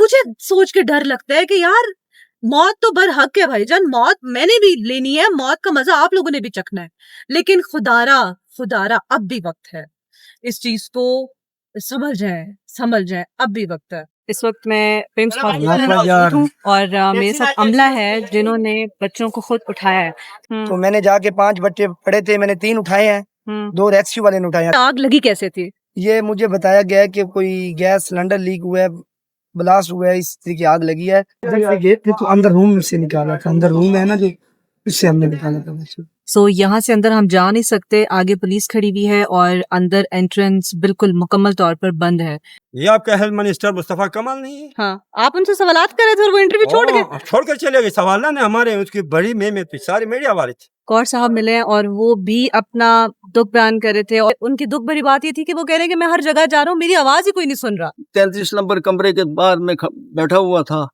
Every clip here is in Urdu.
مجھے سوچ کے ڈر لگتا ہے کہ یار موت تو برحق ہے بھائی جان, موت میں نے بھی لینی ہے, موت کا مزہ آپ لوگوں نے بھی چکھنا ہے, لیکن خدارا اب بھی وقت ہے اس چیز کو سمجھ جائیں, اب بھی وقت ہے. اس وقت میں پرنس ہاسپٹل ہوں اور میرے ساتھ عملہ ہے جنہوں نے بچوں کو خود اٹھایا ہے. تو میں نے جا کے 5 بچے پڑے تھے, میں نے 3 اٹھائے ہیں, 2 ریسکیو والے نے اٹھائے ہیں. آگ لگی کیسے تھی؟ یہ مجھے بتایا گیا ہے کہ کوئی گیس سلنڈر لیک ہوا ہے, بلاسٹ ہوا ہے, اس طرح کی آگ لگی ہے. گیٹ تھے تو اندر روم سے نکالا تھا, اندر روم ہے نا جو, اس سے ہم نے نکالا تھا. سو یہاں سے اندر ہم جا نہیں سکتے, آگے پولیس کھڑی ہوئی ہے اور اندر انٹرنس بالکل مکمل طور پر بند ہے. یہ آپ کا ہیلتھ منسٹر مصطفیٰ کمال نہیں ہے؟ ہاں, آپ ان سے سوالات کر رہے تھے اور وہ انٹرویو چھوڑ کر چلے گئے. سوالات نے ہمارے اس کی بڑی محنت تھی, سارے میڈیا والے تھے. کور صاحب ملے ہیں اور وہ بھی اپنا دکھ بیان کر رہے تھے, اور ان کی دکھ بھری بات یہ تھی کہ وہ کہہ رہے ہیں کہ میں ہر جگہ جا رہا ہوں, میری آواز ہی کوئی نہیں سن رہا. 33 نمبر کمرے کے باہر میں بیٹھا ہوا تھا,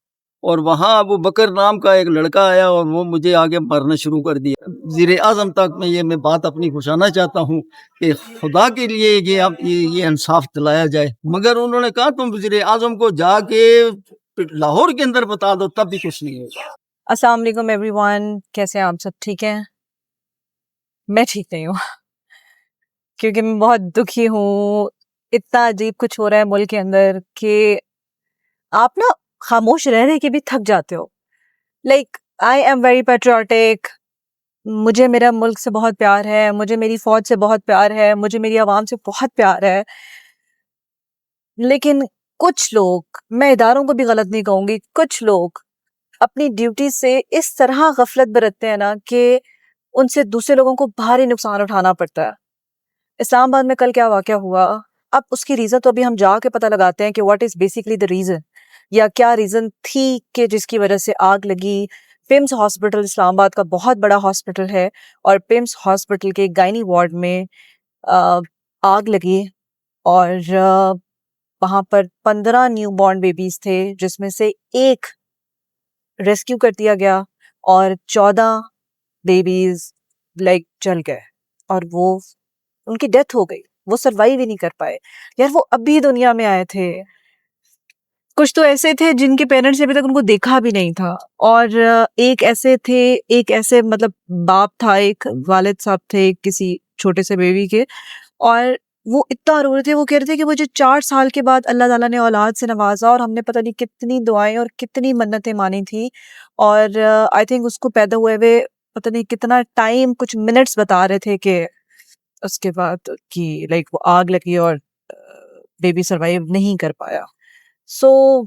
اور وہاں ابو بکر نام کا ایک لڑکا آیا اور وہ مجھے آگے مارنا شروع کر دیا. وزیر اعظم تک میں بات اپنی پہنچانا چاہتا ہوں کہ خدا کے لیے یہ انصاف دلایا جائے, مگر انہوں نے کہا تم وزیر اعظم کو جا کے لاہور کے اندر بتا دو, تب بھی کچھ نہیں ہوگا. السلام علیکم ایوری ون, کیسے ہیں آپ سب؟ ٹھیک ہیں؟ میں ٹھیک نہیں ہوں کیونکہ میں بہت دکھی ہوں. اتنا عجیب کچھ ہو رہا ہے ملک کے اندر کہ آپ نا خاموش رہ کے بھی تھک جاتے ہو. Like I am very patriotic, مجھے میرا ملک سے بہت پیار ہے, مجھے میری فوج سے بہت پیار ہے, مجھے میری عوام سے بہت پیار ہے, لیکن کچھ لوگ, میں اداروں کو بھی غلط نہیں کہوں گی, کچھ لوگ اپنی ڈیوٹی سے اس طرح غفلت برتتے ہیں نا کہ ان سے دوسرے لوگوں کو بھاری نقصان اٹھانا پڑتا ہے. اسلام آباد میں کل کیا واقعہ ہوا, اب اس کی ریزن تو ابھی ہم جا کے پتہ لگاتے ہیں کہ what is basically the reason, یا کیا ریزن تھی کہ جس کی وجہ سے آگ لگی. پمس ہاسپٹل اسلام آباد کا بہت بڑا ہاسپٹل ہے, اور پمس ہاسپٹل کے گائنی وارڈ میں آگ لگی, اور وہاں پر 15 نیو بورن بیبیز تھے, جس میں سے ایک ریسکیو کر دیا گیا اور 14 بیبیز لائک جل گئے, اور وہ ان کی ڈیتھ ہو گئی, وہ سروائیو ہی نہیں کر پائے. یار وہ ابھی دنیا میں آئے تھے, کچھ تو ایسے تھے جن کے پیرنٹس نے ابھی تک ان کو دیکھا بھی نہیں تھا, اور ایک ایسے مطلب باپ تھا, ایک والد صاحب تھے کسی چھوٹے سے بیبی کے, اور وہ اتنا رو رہے تھے. وہ کہہ رہے تھے کہ مجھے 4 سال کے بعد اللہ تعالیٰ نے اولاد سے نوازا, اور ہم نے پتہ نہیں کتنی دعائیں اور کتنی منتیں مانی تھی, اور آئی تھنک اس کو پیدا ہوئے ہوئے پتہ نہیں کتنا ٹائم, کچھ منٹس بتا رہے تھے کہ اس کے بعد کی لائک وہ آگ لگی اور بیبی سروائیو نہیں کر پایا. سو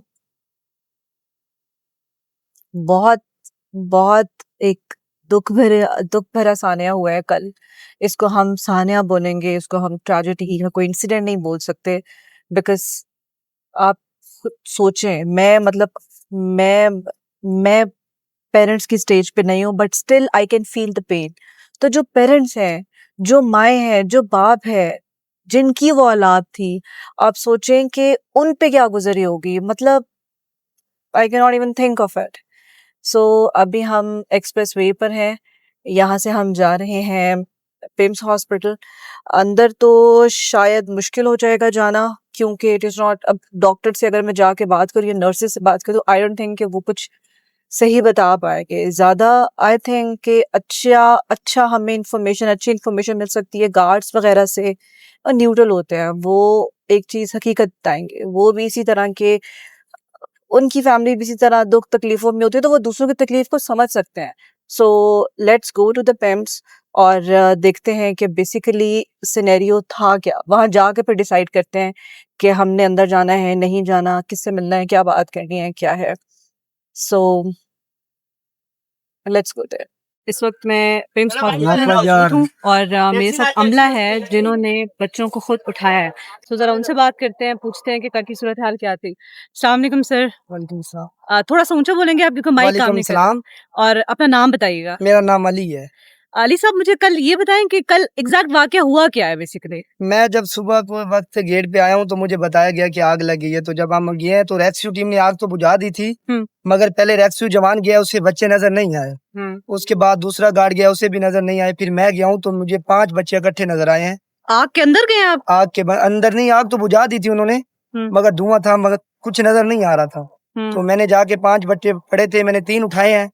بہت ایک دکھ بھرا سانیہ ہوا ہے کل. اس کو ہم سانیہ بولیں گے, اس کو ہم ٹریجڈی کا کوئی انسیڈنٹ نہیں بول سکتے, بیکاز آپ خود سوچیں, میں پیرنٹس کی سٹیج پہ نہیں ہوں, but still I can feel the pain. تو جو پیرنٹس ہیں, جو مائیں ہیں, جو باپ ہے, جن کی وہ اولاد تھی, آپ سوچیں کہ ان پہ کیا گزری ہوگی. مطلب I cannot even think of it. سو ابھی ہم ایکسپریس وے پر ہیں, یہاں سے ہم جا رہے ہیں پمس ہاسپٹل. اندر تو شاید مشکل ہو جائے گا جانا, کیونکہ اٹ از ناٹ, اب ڈاکٹر سے اگر میں جا کے بات کروں یا نرسز سے بات کروں, آئی ڈونٹ تھنک کہ وہ کچھ صحیح بتا پائے گے زیادہ. آئی تھنک کہ اچھا ہمیں اچھی انفارمیشن مل سکتی ہے گارڈس وغیرہ سے, اور نیوٹرل ہوتے ہیں وہ, ایک چیز حقیقت بتائیں گے. وہ بھی اسی طرح کے, ان کی فیملی بھی اسی طرح دکھ تکلیفوں میں ہوتی ہے, تو وہ دوسروں کی تکلیف کو سمجھ سکتے ہیں. So let's go to the پیمس اور دیکھتے ہیں کہ بیسیکلی سینیریو تھا کیا. وہاں جا کے پھر ڈیسائیڈ کرتے ہیں کہ ہم نے اندر جانا ہے نہیں جانا, کس سے ملنا ہے, کیا بات کرنی ہے, کیا ہے. سو لیٹس گو دیر. اس وقت میں پرنس ہاسپٹل ہوں اور میرے ساتھ عملہ ہے جنہوں نے بچوں کو خود اٹھایا ہے. تو ذرا ان سے بات کرتے ہیں, پوچھتے ہیں کہ کل کی صورتحال کیا تھی. السلام علیکم سر. وعلیکم السلام. تھوڑا سا اونچا بولیں گے آپ, کیونکہ مائک کام نہیں کرتا, اور اپنا نام بتائیے گا. میرا نام علی ہے. علی صاحب مجھے کل یہ بتائیں کہ کل ایگزیکٹ واقعہ ہوا کیا ہے بیسیکلی. میں جب صبح کو وقت سے گیٹ پہ آیا ہوں تو مجھے بتایا گیا کہ آگ لگی ہے. تو جب ہم گئے تو ریسکیو ٹیم نے آگ تو بجھا دی تھی, مگر پہلے ریسکیو جوان گیا, اسے بچے نظر نہیں آئے. اس کے بعد دوسرا گارڈ گیا, اسے بھی نظر نہیں آئے. پھر میں گیا ہوں تو مجھے 5 بچے اکٹھے نظر آئے ہیں. آگ کے اندر گئے آپ؟ آگ کے اندر نہیں, آگ تو بجھا دی تھی انہوں نے, مگر دھواں تھا, مگر کچھ نظر نہیں آ رہا تھا. تو میں نے جا کے 5 بچے پڑے تھے, میں نے 3 اٹھائے ہیں,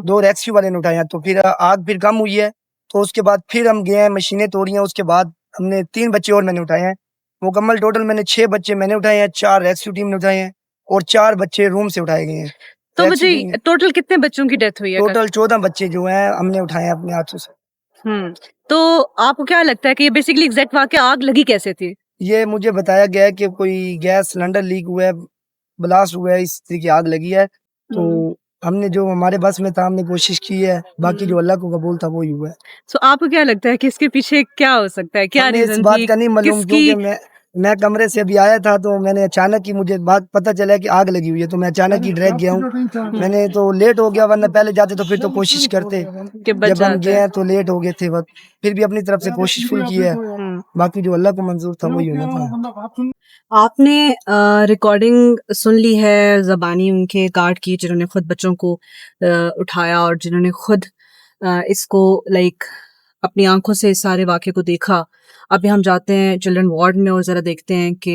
2 ریسکیو والے نے اٹھائے ہیں. تو پھر آگ پھر کم ہوئی ہے, تو اس کے بعد پھر ہم گئے ہیں, مشینیں توڑی ہیں. اس کے بعد ہم نے 3 بچے اور میں نے اٹھائے ہیں. مکمل ٹوٹل میں نے 6 بچے میں نے اٹھائے ہیں, 4 ریسکیو ٹیم نے اٹھائے ہیں, اور 4 بچے روم سے اٹھائے گئے ہیں. تو مجھے ٹوٹل کتنے بچوں کی ڈیتھ ہوئی ہے؟ ٹوٹل 14 بچے جو ہیں ہم نے اٹھائے ہیں اپنے ہاتھوں سے. تو آپ کو کیا لگتا ہے کہ یہ بیسیکلی ایگزیکٹ واقعہ آگ لگی کیسے تھی؟ یہ مجھے بتایا گیا ہے کہ کوئی گیس سلنڈر لیک ہوا ہے, بلاسٹ ہوا ہے, اس طریقے آگ لگی ہے. تو ہم نے جو ہمارے بس میں تھا ہم نے کوشش کی ہے, باقی جو اللہ کو قبول تھا وہی ہوا ہے. سو آپ کو کیا لگتا ہے کہ اس کے پیچھے کیا ہو سکتا ہے, کیا ہمیں اس ریزن بات تھی, کا نہیں معلوم, کس کی؟ کیونکہ میں کمرے سے ابھی آیا تھا تو میں نے اچانک ہی مجھے بات پتہ چلا کہ آگ لگی ہوئی ہے, تو میں اچانک ہی ڈائریکٹ گیا ہوں. میں نے تو لیٹ ہو گیا, ورنہ پہلے جاتے تو پھر تو کوشش کرتے. کہ بچ جب ہم جاتا گئے ہے. ہیں تو لیٹ ہو گئے تھے وقت, پھر بھی اپنی طرف سے کوشش فل کی ہے. باقی جو اللہ کو منظور تھا وہی ہونا تھا. آپ نے ریکارڈنگ سن لی ہے زبانی ان کے گارڈ کی, جنہوں نے خود بچوں کو اٹھایا اور جنہوں نے خود اس کو لائک اپنی آنکھوں سے اس سارے واقعے کو دیکھا. ابھی ہم جاتے ہیں چلڈرن وارڈ میں اور ذرا دیکھتے ہیں کہ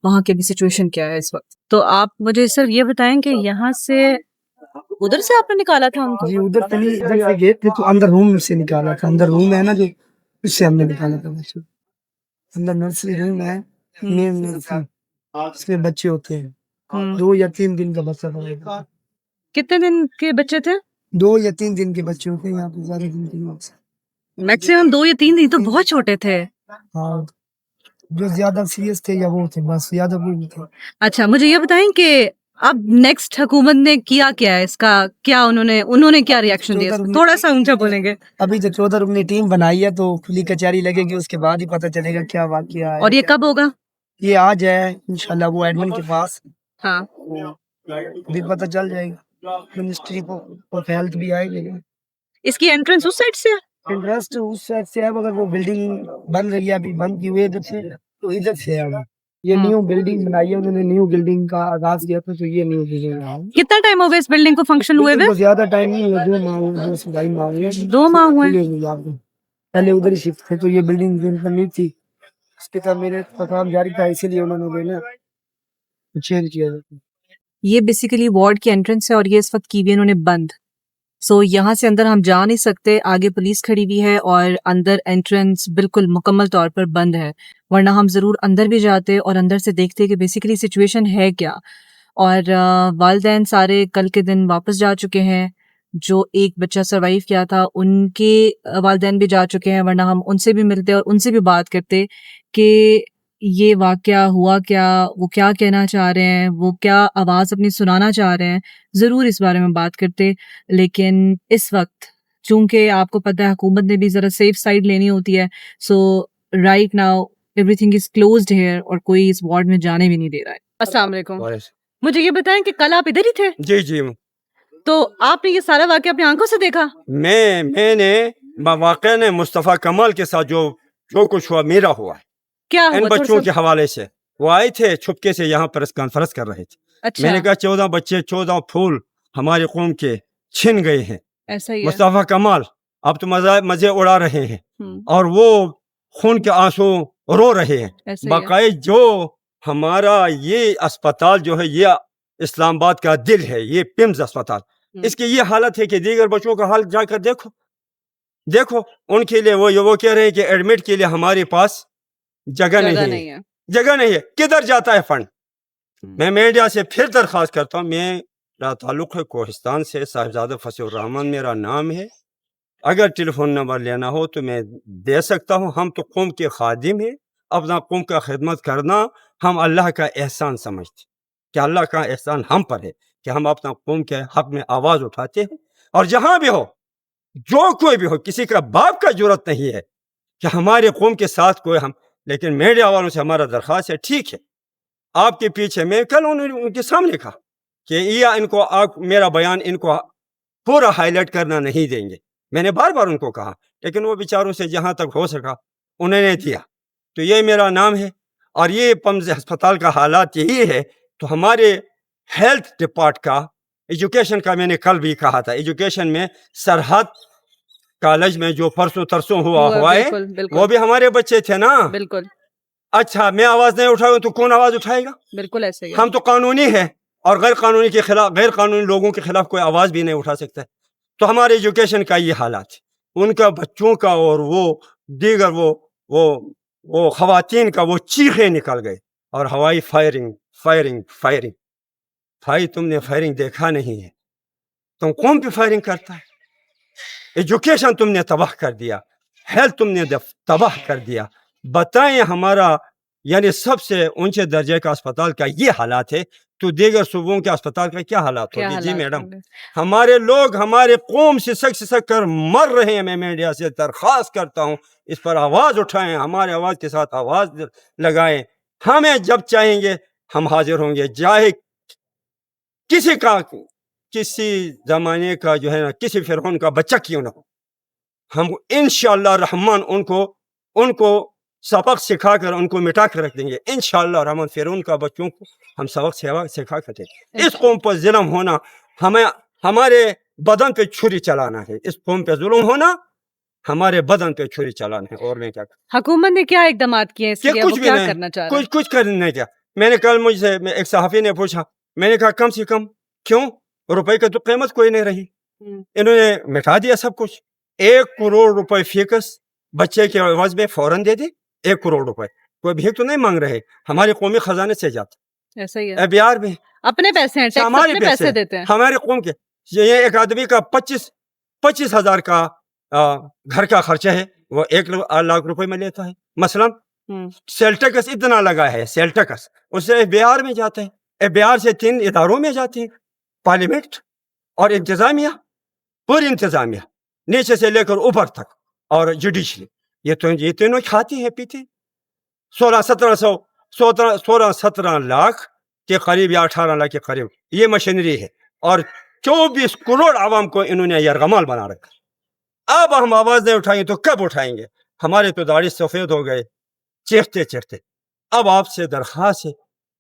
وہاں کی ابھی سچویشن کیا ہے اس وقت. تو آپ مجھے صرف یہ بتائیں کہ یہاں سے ادھر سے آپ نے نکالا تھا ان کو؟ جی ادھر سے نہیں, ادھر سے گئے تھے تو اندر روم سے نکالا تھا. اندر روم ہے نا جو, اس سے ہم نے نکالا تھا بچوں. اندر نرسری روم ہے, مین نرسری, اس میں بچے ہوتے ہیں. 2 یا 3 دن کا بچہ تھا. کتنے دن کے بچے تھے؟ 2 یا 3 دن کے بچے ہوتے ہیں یہاں پہ, زیادہ دن کے نہیں. میکسیمم 2 یا 3 دن, تو بہت چھوٹے تھے. ہاں, جو زیادہ سیریس تھے یا وہ تھے, بس زیادہ کوئی نہیں تھے. اچھا مجھے یہ بتائیں کہ اب نیکسٹ حکومت نے کیا ہے اس کا, کیا انہوں نے کیا ریئیکشن دیا؟ تھوڑا سا اونچا بولیں گے. ابھی تو 14 رکنی ٹیم بنائی ہے, تو کھلی کچہری لگے گی, اس کے بعد ہی پتہ چلے گا کیا واقعہ ہے. اور یہ کب ہوگا؟ یہ آج ہے انشاءاللہ, وہ ایڈمن کے پاس. ہاں ابھی پتہ چل جائے گا. منسٹری آف ہیلتھ بھی آئے گی. اس کی انٹرنس اس سائڈ سے ہے؟ انٹرسٹ اس سائڈ سے ہے, مگر وہ بلڈنگ بن رہی ہے, ابھی بند کی ہوئی ہے ادھر سے, تو ادھر سے ہے. یہ نیو بلڈنگ بنائی ہے انہوں نے, نیو بلڈنگ کا آغاز کیا تھا, تو یہ نیو بلڈنگ ہے. کتنا ٹائم ہو گیا اس بلڈنگ کو فنکشن ہوئے ہوئے؟ زیادہ ٹائم نہیں ہوا, 2 ماہ ہوئے, 2 ماہ ہوئے. 2 ماہ ہوئے. پہلے ادھر ہی شفٹ تھے, تو یہ بلڈنگ نہیں تھی, اس کے ساتھ میرے کام جاری تھا, اسی لیے انہوں نے چینج کیا. یہ بیسیکلی وارڈ کی انٹرنس ہے اور یہ اس وقت کی ہوئی انہوں نے بند. سو یہاں سے اندر ہم جا نہیں سکتے, آگے پولیس کھڑی ہوئی ہے اور اندر انٹرنس بالکل مکمل طور پر بند ہے, ورنہ ہم ضرور اندر بھی جاتے اور اندر سے دیکھتے کہ بیسیکلی سچویشن ہے کیا. اور والدین سارے کل کے دن واپس جا چکے ہیں, جو ایک بچہ سروائیو کیا تھا ان کے والدین بھی جا چکے ہیں, ورنہ ہم ان سے بھی ملتے اور ان سے بھی بات کرتے کہ یہ واقعہ ہوا کیا, وہ کیا کہنا چاہ رہے ہیں, وہ کیا آواز اپنی سنانا چاہ رہے ہیں, ضرور اس بارے میں بات کرتے. لیکن اس وقت چونکہ آپ کو پتہ ہے حکومت نے بھی ذرا سیف سائڈ لینی ہوتی ہے, so right now everything is closed here, اور کوئی اس وارڈ میں جانے بھی نہیں دے رہا ہے. السلام علیکم. مجھے یہ بتائیں کہ کل آپ ادھر ہی تھے؟ جی جی, تو آپ نے یہ سارا واقعہ اپنی آنکھوں سے دیکھا؟ میں نے واقعہ نے مصطفیٰ کمال کے ساتھ جو کچھ ہوا میرا ہوا ہے. کیا ان بچوں کے حوالے سے وہ آئے تھے چھپکے سے یہاں پر کانفرنس کر رہے تھے. اچھا, میں نے کہا 14 بچے 14 پھول ہمارے قوم کے چھن گئے ہیں. ایسا ہی ہے. مصطفیٰ کمال اب تو مزے اڑا رہے ہیں, اور وہ خون کے آنسو رو رہے ہیں. باقاعدہ جو ہمارا یہ اسپتال جو ہے, یہ اسلام آباد کا دل ہے, یہ پمز اسپتال, اس کی یہ حالت ہے کہ دیگر بچوں کا حال جا کر دیکھو ان کے لیے وہ کہہ رہے ہیں کہ ایڈمٹ کے لیے ہمارے پاس جگہ نہیں ہے. جگہ نہیں ہے, کدھر جاتا ہے فنڈ؟ میں میڈیا سے پھر درخواست کرتا ہوں, میرا تعلق ہے کوہستان سے, صاحبزادہ فصیح الرحمان میرا نام ہے, اگر ٹیلی فون نمبر لینا ہو تو میں دے سکتا ہوں. ہم تو قوم کے خادم ہیں, اپنا قوم کا خدمت کرنا ہم اللہ کا احسان سمجھتے, کہ اللہ کا احسان ہم پر ہے کہ ہم اپنا قوم کے حق میں آواز اٹھاتے ہیں. اور جہاں بھی ہو, جو کوئی بھی ہو, کسی کا باپ کا جرت نہیں ہے کہ ہمارے قوم کے ساتھ کوئی لیکن میڈیا والوں سے ہمارا درخواست ہے, ٹھیک ہے آپ کے پیچھے, میں کل ان کے سامنے کہا کہ ان کو میرا بیان ان کو پورا ہائی لائٹ کرنا نہیں دیں گے. میں نے بار بار ان کو کہا, لیکن وہ بیچاروں سے جہاں تک ہو سکا انہوں نے دیا. تو یہ میرا نام ہے, اور یہ پمز ہسپتال کا حالات یہی ہے. تو ہمارے ہیلتھ ڈپارٹ کا, ایجوکیشن کا, میں نے کل بھی کہا تھا, ایجوکیشن میں سرحد کالج میں جو پرسوں ترسوں ہوا ہے, وہ بھی ہمارے بچے تھے نا. بالکل. اچھا, میں آواز نہیں اٹھاؤں تو کون آواز اٹھائے گا؟ بالکل ایسے ہی. ہم تو قانونی ہے, اور غیر قانونی لوگوں کے خلاف کوئی آواز بھی نہیں اٹھا سکتا ہے. تو ہمارے ایجوکیشن کا یہ حالات ہے, ان کا بچوں کا اور وہ دیگر وہ خواتین کا وہ چیخیں نکل گئے. اور ہوائی فائرنگ. بھائی تم نے فائرنگ دیکھا نہیں ہے, تم قوم پہ فائرنگ کرتا ہے. ایجوکیشن تم نے تباہ کر دیا, ہیلتھ تم نے تباہ کر دیا. بتائیں ہمارا یعنی سب سے اونچے درجے کا اسپتال کا یہ حالات ہے تو دیگر صوبوں کے اسپتال کا کیا حالات ہوگی؟ جی میڈم, ہمارے لوگ ہمارے قوم سے سک کر مر رہے ہیں. میں میڈیا سے درخواست کرتا ہوں اس پر آواز اٹھائیں, ہمارے آواز کے ساتھ آواز لگائیں. ہمیں جب چاہیں گے ہم حاضر ہوں گے, چاہے کسی زمانے کا جو ہے نا کسی فرعون کا بچہ کیوں نہ ہو. ہم انشاءاللہ الرحمن ان کو سبق سکھا کر ان کو مٹا کر رکھ دیں گے انشاءاللہ الرحمن. فرعون کا بچوں کو ہم سبق سکھا کر دیں گے. اس قوم پر ظلم ہونا, ہمارے بدن پہ چھری چلانا ہے. اس قوم پہ ظلم ہونا ہمارے بدن پہ چھری چلانا ہے. اور میں کیا حکومت نے کیا اقدامات کیے ہیں, کچھ بھی نہیں کرنا چاہ رہے ہیں؟ کچھ کرنے نہیں کیا. میں نے کل مجھ سے ایک صحافی نے پوچھا, میں نے کہا کم سے کم کیوں روپے کی تو قیمت کوئی نہیں رہی, انہوں نے مٹا دیا سب کچھ. 1 کروڑ روپے فیکس بچے کے عوض میں فوراً دے دی. 1 کروڑ روپے کوئی بھی تو نہیں مانگ رہے, ہمارے قومی خزانے سے جاتا. ایسا ہی ہے, بہار میں اپنے پیسے ہیں, ٹیکس ہمارے اپنے پیسے دیتے ہیں. ہمارے قوم کے یہ ایک آدمی کا 25,000 کا گھر کا خرچہ ہے, وہ 1 لاکھ روپے میں لیتا ہے. مثلا سیل ٹیکس اتنا لگا ہے, سیل ٹیکس اس سے بہار میں جاتے ہیں. بہار سے 3 اداروں میں جاتے ہیں, پارلیمنٹ اور انتظامیہ, پوری انتظامیہ نیچے سے لے کر اوپر تک, اور جوڈیشری. یہ تینوں کھاتی ہیں پیتی. 16-17 لاکھ کے قریب یا 18 لاکھ کے قریب یہ مشینری ہے, اور 24 کروڑ عوام کو انہوں نے یرغمال بنا رکھا. اب ہم آواز نہیں اٹھائیں گے تو کب اٹھائیں گے؟ ہمارے تو داڑھی سفید ہو گئے چیختے. اب آپ سے درخواست ہے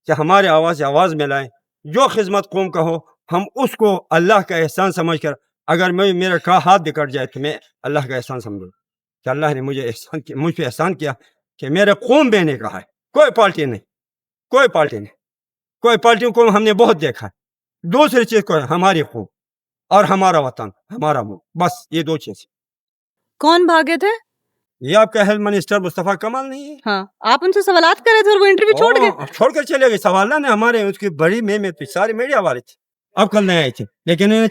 کہ ہمارے آواز میں لائیں. جو خدمت قوم کا ہو ہم اس کو اللہ کا احسان سمجھ کر, اگر میرا ہاتھ بھی کٹ جائے تو میں اللہ کا احسان سمجھوں کہ اللہ نے مجھ پہ احسان کیا کہ میرے قوم میں نے کہا ہے. کوئی پارٹیوں کو ہم نے بہت دیکھا ہے. دوسری چیز کو ہماری قوم اور ہمارا وطن, ہمارا ملک, بس یہ 2 چیز. کون بھاگے تھے؟ یہ آپ کا ہیلتھ منسٹر مصطفیٰ کمال نہیں ہے؟ ہاں, آپ ان سے سوالات کر رہے تھے اور وہ انٹرویو چھوڑ کر چلے گئے. سوالات نے ہمارے اس کی بڑی میں سارے میڈیا والے تھے, اب کل نہیں آئے تھے, لیکن انہوں نے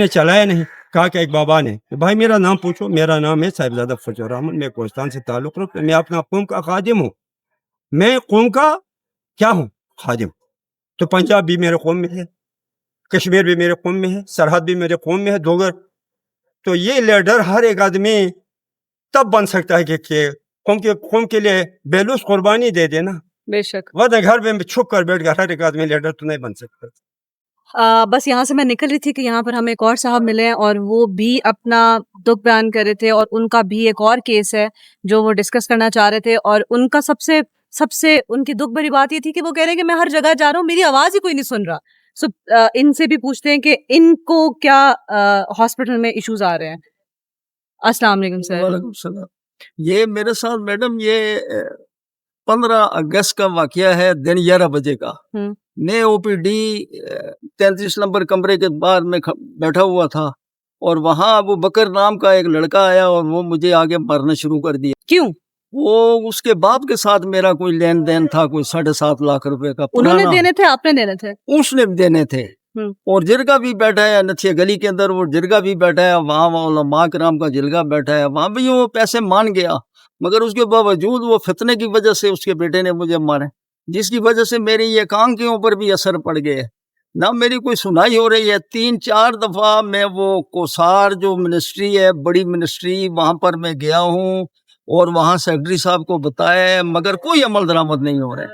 چلایا نہیں. کہا کہ ایک بابا نے, بھائی میرا نام پوچھو, میرا نام ہے صاحبزادہ فضل الرحمن, میں کوہستان سے تعلق رکھتا ہوں, میں اپنا قوم کا خادم ہوں. میں قوم کا کیا ہوں؟ خادم. تو پنجاب بھی میرے قوم میں ہے, کشمیر بھی میرے قوم میں ہے, سرحد بھی میرے قوم میں ہے, دوگر. تو یہ لیڈر ہر ایک آدمی تب بن سکتا ہے کہ قوم کے لیے بیلوس قربانی دے دینا. بے شک, ورنہ گھر میں چھپ کر بیٹھ کر ہر ایک آدمی لیڈر تو نہیں بن سکتا. بس یہاں سے میں نکل رہی تھی کہ یہاں پر ہمیں ایک اور صاحب ملے ہیں اور وہ بھی اپنا دکھ بیان کر رہے تھے, اور ان کا بھی ایک اور کیس ہے جو وہ ڈسکس کرنا چاہ رہے تھے. اور ان کا سب سے ان کی دکھ بھری بات یہ تھی کہ وہ کہہ رہے ہیں کہ میں ہر جگہ جا رہا ہوں, میری آواز ہی کوئی نہیں سن رہا. سو ان سے بھی پوچھتے ہیں کہ ان کو کیا ہاسپٹل میں ایشوز آ رہے ہیں. السلام علیکم سر. وعلیکم السلام. یہ میرے ساتھ میڈم یہ 15 اگست کا واقعہ ہے, دن 11 بجے کا. میں او پی ڈی 33 نمبر کمرے کے باہر میں بیٹھا ہوا تھا, اور وہاں ابو بکر نام کا ایک لڑکا آیا اور وہ مجھے آگے مارنا شروع کر دیا. کیوں؟ وہ اس کے باپ کے ساتھ میرا کوئی لین دین تھا, کوئی 7.5 لاکھ روپے کا. انہوں نے دینے تھے, آپ نے دینے تھے؟ اس نے دینے تھے. اور جرگہ بھی بیٹھا ہے نتھیا گلی کے اندر, وہ جرگہ بھی بیٹھا ہے وہاں, علماء کرام کا جرگہ بیٹھا ہے وہاں بھی. وہ پیسے مان گیا, مگر اس کے باوجود وہ فتنے کی وجہ سے اس کے بیٹے نے مجھے مارے, جس کی وجہ سے میری یہ کان کے اوپر بھی اثر پڑ گئے. نہ میری کوئی سنائی ہو رہی ہے. 3-4 دفعہ میں وہ کوسار جو منسٹری ہے, بڑی منسٹری, وہاں پر میں گیا ہوں اور وہاں سیکرٹری صاحب کو بتایا, مگر کوئی عمل درآمد نہیں ہو رہا ہے.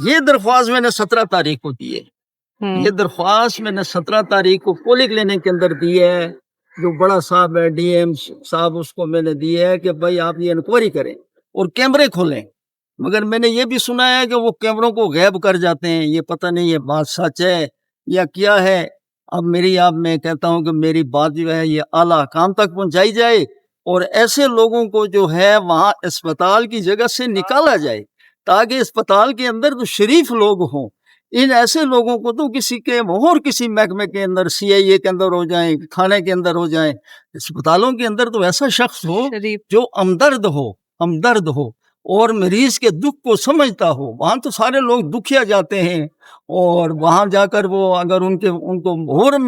یہ درخواست میں نے 17 تاریخ کو دی ہے. یہ درخواست میں نے 17 تاریخ کو پولی کلینک کے اندر دی ہے. جو بڑا صاحب ہے ڈی ایم صاحب, اس کو میں نے دی ہے کہ بھائی آپ یہ انکوائری کریں اور کیمرے کھولیں. مگر میں نے یہ بھی سنا ہے کہ وہ کیمروں کو غائب کر جاتے ہیں. یہ پتہ نہیں یہ بات سچ ہے یا کیا ہے. اب میں کہتا ہوں کہ میری بات جو ہے یہ اعلیٰ حکام تک پہنچائی جائے, اور ایسے لوگوں کو جو ہے وہاں اسپتال کی جگہ سے نکالا جائے, تاکہ اسپتال کے اندر تو شریف لوگ ہوں. ان ایسے لوگوں کو تو کسی کے اور کسی محکمے کے اندر CIA کے اندر ہو جائیں, تھانے کے اندر ہو جائیں, اسپتالوں کے اندر تو ایسا شخص ہو جو ہمدرد ہو اور مریض کے دکھ کو سمجھتا ہو. وہاں تو سارے لوگ دکھیا جاتے ہیں اور وہاں جا کر وہ اگر ان کو اور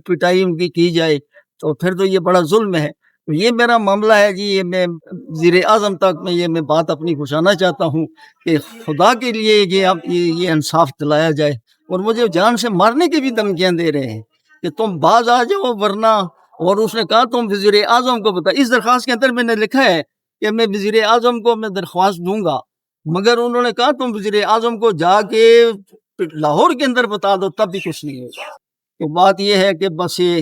پٹائی ان کی جائے تو پھر تو یہ بڑا ظلم ہے. تو یہ میرا معاملہ ہے جی. یہ میں وزیر اعظم تک میں بات اپنی پہنچانا چاہتا ہوں کہ خدا کے لیے یہ انصاف دلایا جائے. اور مجھے جان سے مارنے کی بھی دھمکیاں دے رہے ہیں کہ تم باز آ جاؤ ورنہ. اور اس نے کہا تم وزیر اعظم کو بتا. اس درخواست کے اندر میں نے لکھا ہے کہ میں وزیر اعظم کو میں درخواست دوں گا, مگر انہوں نے کہا تم وزیر اعظم کو جا کے لاہور کے اندر بتا دو, تب بھی کچھ نہیں ہوگا. تو بات یہ ہے کہ بس یہ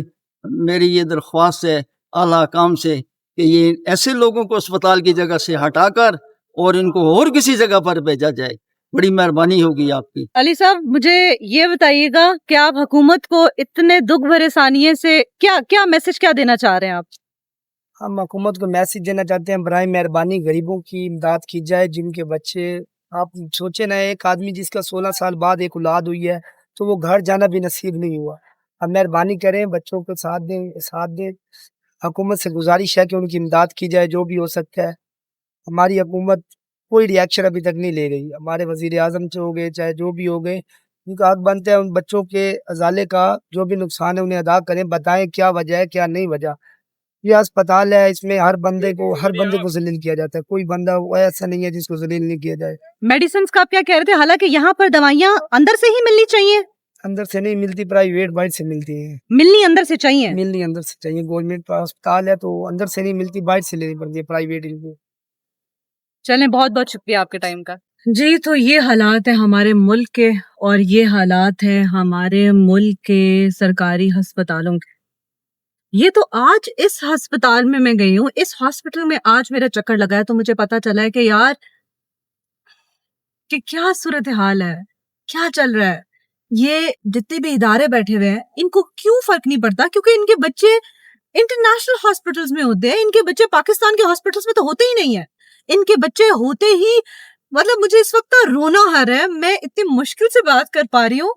میری یہ درخواست ہے اعلیٰ حکام سے کہ یہ ایسے لوگوں کو اسپتال کی جگہ سے ہٹا کر اور ان کو اور کسی جگہ پر بھیجا جائے. بڑی مہربانی ہوگی آپ کی. علی صاحب مجھے یہ بتائیے گا کہ آپ حکومت کو اتنے دکھ بھرے ثانیے سے کیا میسج کیا دینا چاہ رہے ہیں آپ؟ ہم حکومت کو میسج دینا چاہتے ہیں برائے مہربانی غریبوں کی امداد کی جائے جن کے بچے. آپ سوچے نا, ایک آدمی جس کا 16 سال بعد ایک اولاد ہوئی ہے تو وہ گھر جانا بھی نصیب نہیں ہوا. اب مہربانی کریں, بچوں کو ساتھ دیں. حکومت سے گزارش ہے کہ ان کی امداد کی جائے جو بھی ہو سکتا ہے. ہماری حکومت کوئی ری ایکشن ابھی تک نہیں لے رہی. ہمارے وزیر اعظم سے ہو گئے چاہے جو بھی ہو گئے, ان کا حق بنتا ہے ان بچوں کے ازالے کا جو بھی نقصان ہے انہیں ادا کریں, بتائیں کیا وجہ ہے کیا نہیں وجہ. یہ اسپتال ہے, اس میں ہر بندے کو ذلیل کیا جاتا ہے. کوئی بندہ ایسا نہیں ہے جس کو ذلیل نہیں کیا جائے. میڈیسنز کا آپ کیا کہہ رہے تھے؟ حالانکہ یہاں پر دوائیاں اندر سے ہی ملنی چاہیے. اندر سے نہیں ملتی, پرائیویٹ باہر سے ملتی ہیں. ملنی اندر سے چاہیے. ملنی اندر سے چاہیے. گورنمنٹ اسپتال ہے تو اندر سے نہیں ملتی, باہر سے لینی پڑتی ہے پرائیویٹ. چلیں, بہت بہت شکریہ آپ کے ٹائم کا. جی, تو یہ حالات ہیں ہمارے ملک کے, اور یہ حالات ہیں ہمارے ملک کے سرکاری ہسپتالوں کے. یہ تو آج اس ہسپتال میں گئی ہوں, اس ہاسپٹل میں آج میرا چکر لگا ہے تو مجھے پتا چلا ہے کہ یار کہ کیا صورتحال ہے, کیا چل رہا ہے. یہ جتنے بھی ادارے بیٹھے ہوئے ہیں ان کو کیوں فرق نہیں پڑتا؟ کیونکہ ان کے بچے انٹرنیشنل ہاسپٹلز میں ہوتے ہیں, ان کے بچے پاکستان کے ہاسپٹلز میں تو ہوتے ہی نہیں ہیں. ان کے بچے ہوتے ہی مطلب مجھے اس وقت رونا آ رہا ہے. میں اتنی مشکل سے بات کر پا رہی ہوں.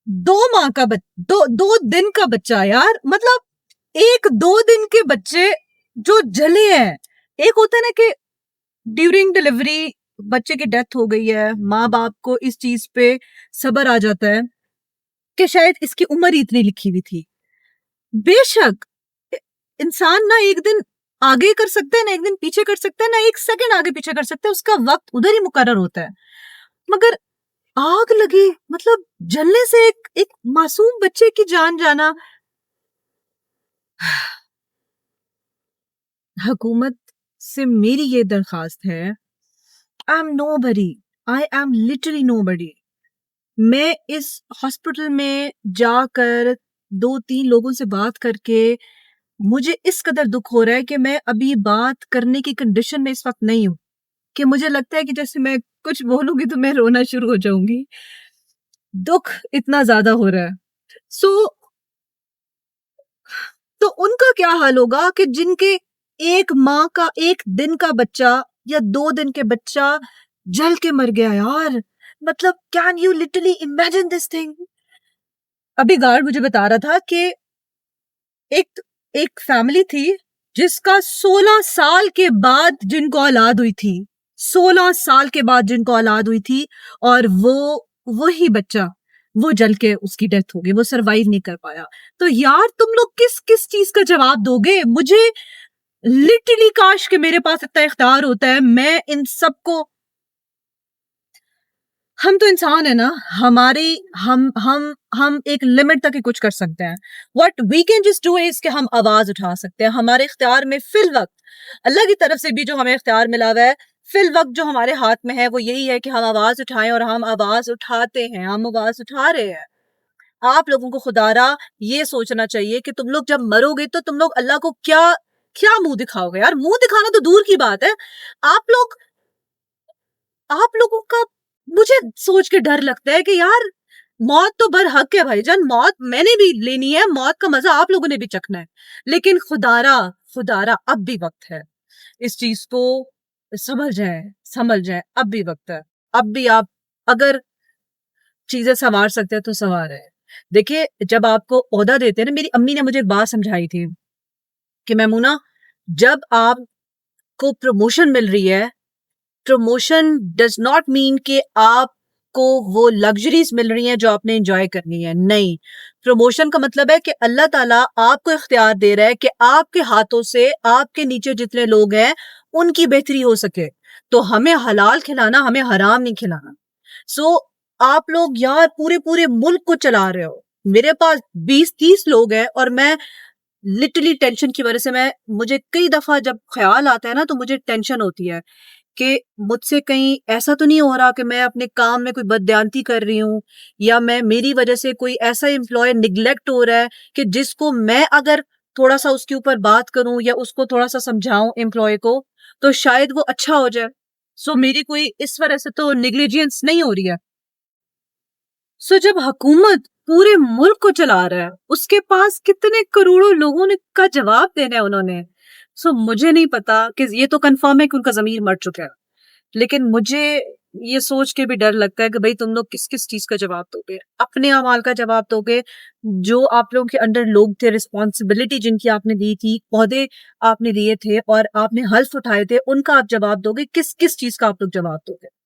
2 دن کا بچہ یار, مطلب 1-2 دن کے بچے جو جلے ہیں. ایک ہوتا ہے نا کہ ڈیورنگ ڈیلیوری بچے کی ڈیتھ ہو گئی ہے, ماں باپ کو اس چیز پہ صبر آ جاتا ہے کہ شاید اس کی عمر ہی اتنی لکھی ہوئی تھی. بے شک انسان نہ ایک دن آگے کر سکتا ہے, نہ ایک دن پیچھے کر سکتا ہے, نہ 1 سیکنڈ آگے پیچھے کر سکتا ہے, اس کا وقت ادھر ہی مقرر ہوتا ہے. مگر آگ لگی, مطلب جلنے سے ایک معصوم بچے کی جان جانا. حکومت سے میری یہ درخواست ہے, I am nobody, I am literally nobody. میں اس ہاسپٹل میں جا کر 2-3 لوگوں سے بات کر کے مجھے اس قدر دکھ ہو رہا ہے کہ میں ابھی بات کرنے کی کنڈیشن میں اس وقت نہیں ہوں, کہ مجھے لگتا ہے کہ جیسے میں کچھ بولوں گی تو میں رونا شروع ہو جاؤں گی. دکھ اتنا زیادہ ہو رہا ہے. تو ان کا کیا حال ہوگا کہ جن کے ایک ماں کا 1 دن کا بچہ یا 2 دن کے بچہ جل کے مر گیا یار. مطلب can you literally imagine this thing? ابھی گارڈ مجھے بتا رہا تھا کہ ایک فیملی تھی جس کا 16 سال کے بعد جن کو اولاد ہوئی تھی, 16 سال کے بعد جن کو اولاد ہوئی تھی, اور وہی بچہ وہ جل کے اس کی ڈیتھ ہو گئی, وہ سروائیو نہیں کر پایا. تو یار تم لوگ کس چیز کا جواب دو گے؟ مجھے لٹرلی کاش کہ میرے پاس اتنا اختیار ہوتا ہے, میں ان سب کو, ہم تو انسان ہے نا, ہم ایک لمٹ تک ہی کچھ کر سکتے ہیں. what we can just do is کہ ہم آواز اٹھا سکتے ہیں. ہمارے اختیار میں فی الوقت اللہ کی طرف سے بھی جو ہمیں اختیار ملا ہوا ہے, فی الوقت جو ہمارے ہاتھ میں ہے وہ یہی ہے کہ ہم آواز اٹھائیں, اور ہم آواز اٹھاتے ہیں, ہم آواز اٹھا رہے ہیں. آپ لوگوں کو خدارا یہ سوچنا چاہیے کہ تم لوگ جب مرو گے تو تم لوگ اللہ کو کیا منہ دکھاؤ گے. یار منہ دکھانا تو دور کی بات ہے, آپ لوگوں کا مجھے سوچ کے ڈر لگتا ہے کہ یار موت تو برحق ہے بھائی جان, موت میں نے بھی لینی ہے, موت کا مزہ آپ لوگوں نے بھی چکھنا ہے. لیکن خدارا اب بھی وقت ہے, اس چیز کو سمجھ جائیں, اب بھی وقت ہے. اب بھی آپ اگر چیزیں سنوار سکتے ہیں تو سنوار ہے. دیکھیے جب آپ کو عہدہ دیتے ہیں نا, میری امی نے مجھے ایک بات سمجھائی تھی کہ میمونہ جب آپ کو پروموشن مل رہی ہے, پروموشن ڈز ناٹ مین کہ آپ کو وہ لگژریز مل رہی ہیں جو آپ نے انجوائے کرنی ہے. نہیں, پروموشن کا مطلب ہے کہ اللہ تعالیٰ آپ کو اختیار دے رہا ہے کہ آپ کے ہاتھوں سے آپ کے نیچے جتنے لوگ ہیں ان کی بہتری ہو سکے. تو ہمیں حلال کھلانا, ہمیں حرام نہیں کھلانا. سو آپ لوگ یار پورے ملک کو چلا رہے ہو. میرے پاس 20-30 لوگ ہیں اور میں لٹرلی ٹینشن کی وجہ سے مجھے کئی دفعہ جب خیال آتا ہے نا تو مجھے ٹینشن ہوتی ہے کہ مجھ سے کہیں ایسا تو نہیں ہو رہا کہ میں اپنے کام میں کوئی بددیانتی کر رہی ہوں, یا میری وجہ سے کوئی ایسا امپلائی نگلیکٹ ہو رہا ہے کہ جس کو میں اگر تھوڑا سا اس کے اوپر بات کروں یا اس کو تھوڑا سا سمجھاؤں امپلائی کو تو شاید وہ اچھا ہو جائے. سو میری کوئی اس وجہ سے تو نیگلیجنس نہیں ہو رہی ہے. سو جب حکومت پورے ملک کو چلا رہا ہے, اس کے پاس کتنے کروڑوں لوگوں کا جواب دینا ہے انہوں نے. سو مجھے نہیں پتا کہ یہ تو کنفرم ہے کہ ان کا ضمیر مر چکا ہے, لیکن مجھے یہ سوچ کے بھی ڈر لگتا ہے کہ بھائی تم لوگ کس کس چیز کا جواب دو گے. اپنے اعمال کا جواب دو گے, جو آپ لوگوں کے انڈر لوگ تھے, رسپانسبلٹی جن کی آپ نے دی تھی, عہدے آپ نے لیے تھے اور آپ نے حلف اٹھائے تھے, ان کا آپ جواب دو گے. کس کس چیز کا آپ لوگ جواب دو گے؟